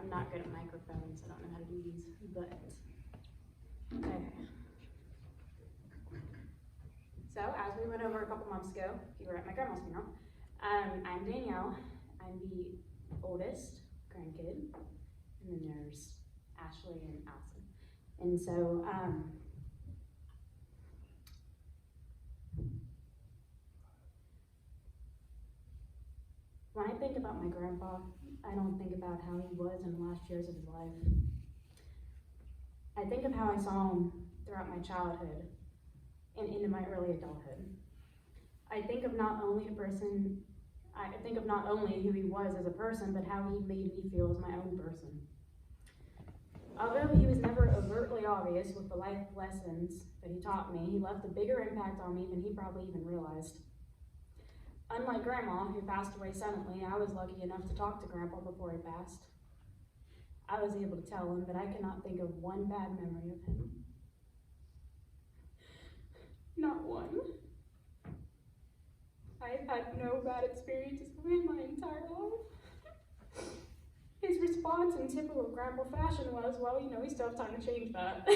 I'm not good at microphones, I don't know how to do these, but, okay. So, as we went over a couple months ago, if you were at my grandma's funeral, I'm Danielle. I'm the oldest grandkid, and then there's Ashley and Allison. And so, when I think about my grandpa, I don't think about how he was in the last years of his life. I think of how I saw him throughout my childhood and into my early adulthood. I think of not only who he was as a person, but how he made me feel as my own person. Although he was never overtly obvious with the life lessons that he taught me, he left a bigger impact on me than he probably even realized. Unlike Grandma, who passed away suddenly, I was lucky enough to talk to Grandpa before he passed. I was able to tell him that I cannot think of one bad memory of him. Not one. I've had no bad experiences with him my entire life. His response in typical Grandpa fashion was, well, we still have time to change that.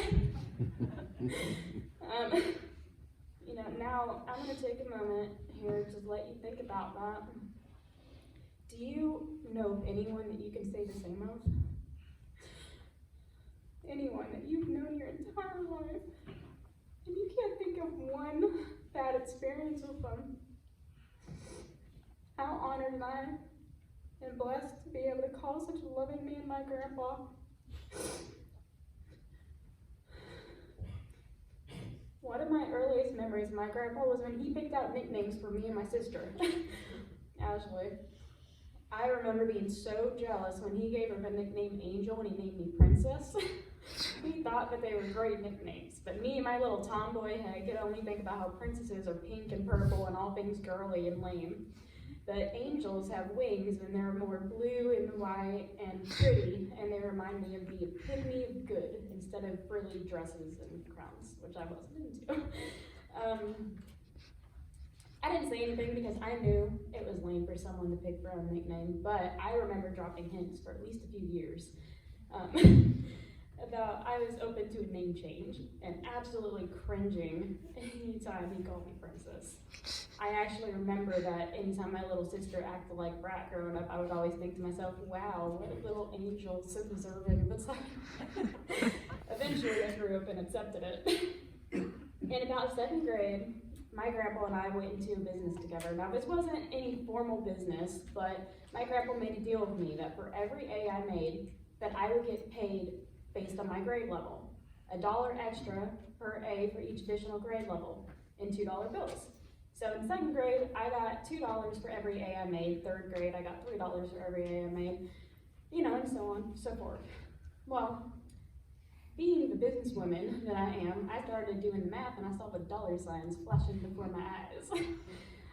Now I'm going to take a moment here to let you think about that. Do you know of anyone that you can say the same of? Anyone that you've known your entire life, and you can't think of one bad experience with them? How honored am I and blessed to be able to call such a loving man my grandpa. One of my earliest memories of my grandpa was when he picked out nicknames for me and my sister, Ashley. I remember being so jealous when he gave her the nickname Angel and he named me Princess. He thought that they were great nicknames, but me and my little tomboy head could only think about how princesses are pink and purple and all things girly and lame. But angels have wings and they're more blue and white and pretty, and they remind me of the epitome of good instead of frilly dresses and crowns, which I wasn't into. I didn't say anything because I knew it was lame for someone to pick their own nickname, but I remember dropping hints for at least a few years about I was open to a name change and absolutely cringing anytime he called me Princess. I actually remember that anytime my little sister acted like brat growing up, I would always think to myself, wow, what a little angel, so deserving of its life. Eventually I grew up and accepted it. In about 7th grade, my grandpa and I went into a business together. Now this wasn't any formal business, but my grandpa made a deal with me that for every A I made, that I would get paid based on my grade level. $1 extra per A for each additional grade level in $2 bills. So in 2nd grade, I got $2 for every A I made. 3rd grade, I got $3 for every A I made, and so on and so forth. Well, being the businesswoman that I am, I started doing the math and I saw the dollar signs flashing before my eyes.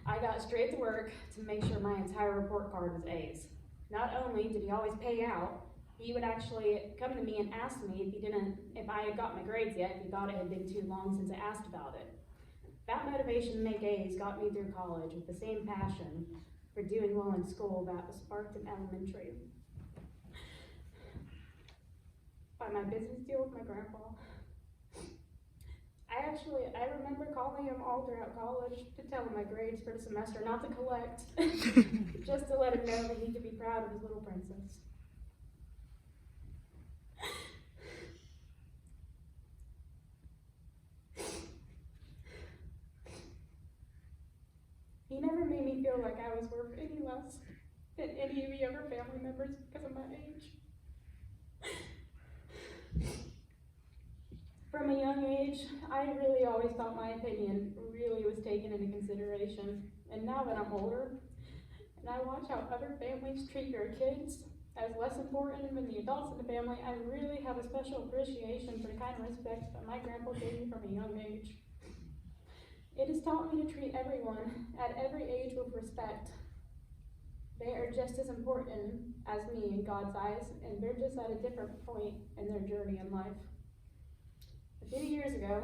I got straight to work to make sure my entire report card was A's. Not only did he always pay out, he would actually come to me and ask me if I had got my grades yet, if he thought it had been too long since I asked about it. That motivation to make A's got me through college with the same passion for doing well in school that was sparked in elementary. By my business deal with my grandpa. I remember calling him all throughout college to tell him my grades for the semester, not to collect, just to let him know that he could be proud of his little princess. He never made me feel like I was worth any less than any of the other family members because of my age. From a young age, I really always thought my opinion really was taken into consideration. And now that I'm older, and I watch how other families treat their kids as less important than the adults in the family, I really have a special appreciation for the kind of respect that my grandpa gave me from a young age. It has taught me to treat everyone at every age with respect. They are just as important as me in God's eyes, and they're just at a different point in their journey in life. A few years ago,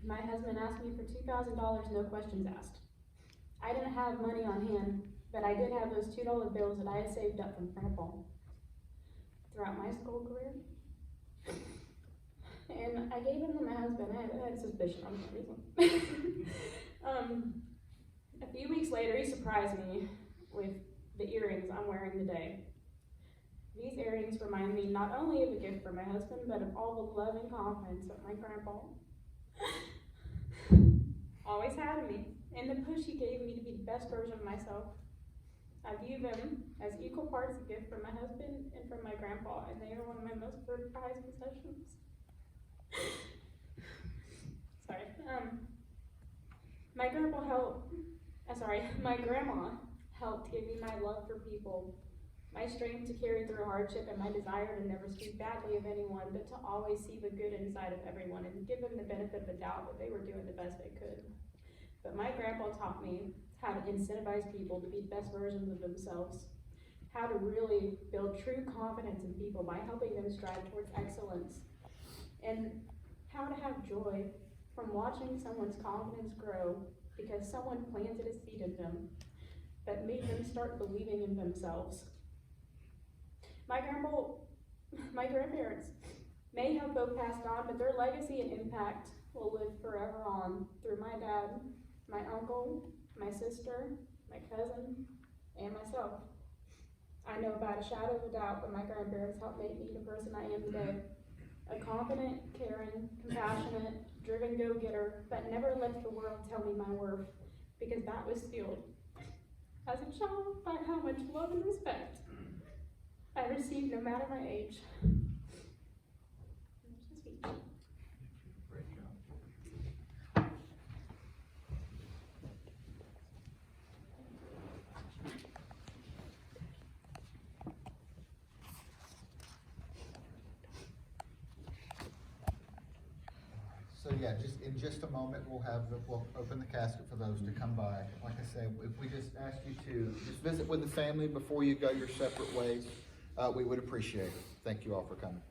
my husband asked me for $2,000, no questions asked. I didn't have money on hand, but I did have those $2 bills that I had saved up from Grandpa. throughout my school career. And I gave them to my husband. I had a suspicion on some reason. A few weeks later, he surprised me with the earrings I'm wearing today. These earrings remind me not only of a gift from my husband, but of all the love and confidence that my grandpa always had in me, and the push he gave me to be the best version of myself. I view them as equal parts a gift from my husband and from my grandpa, and they are one of my most prized possessions. Sorry. My grandma helped give me my love for people, my strength to carry through hardship, and my desire to never speak badly of anyone, but to always see the good inside of everyone and give them the benefit of the doubt that they were doing the best they could. But my grandpa taught me how to incentivize people to be the best versions of themselves, how to really build true confidence in people by helping them strive towards excellence, and how to have joy from watching someone's confidence grow because someone planted a seed in them that made them start believing in themselves. My grandparents may have both passed on, but their legacy and impact will live forever on through my dad, my uncle, my sister, my cousin, and myself. I know without a shadow of a doubt that my grandparents helped make me the person I am today. A confident, caring, compassionate, driven go-getter that never let the world tell me my worth, because that was fueled as a child by how much love and respect I received no matter my age. So yeah, just a moment, we'll open the casket for those to come by. Like I say, if we just ask you to just visit with the family before you go your separate ways, we would appreciate it. Thank you all for coming.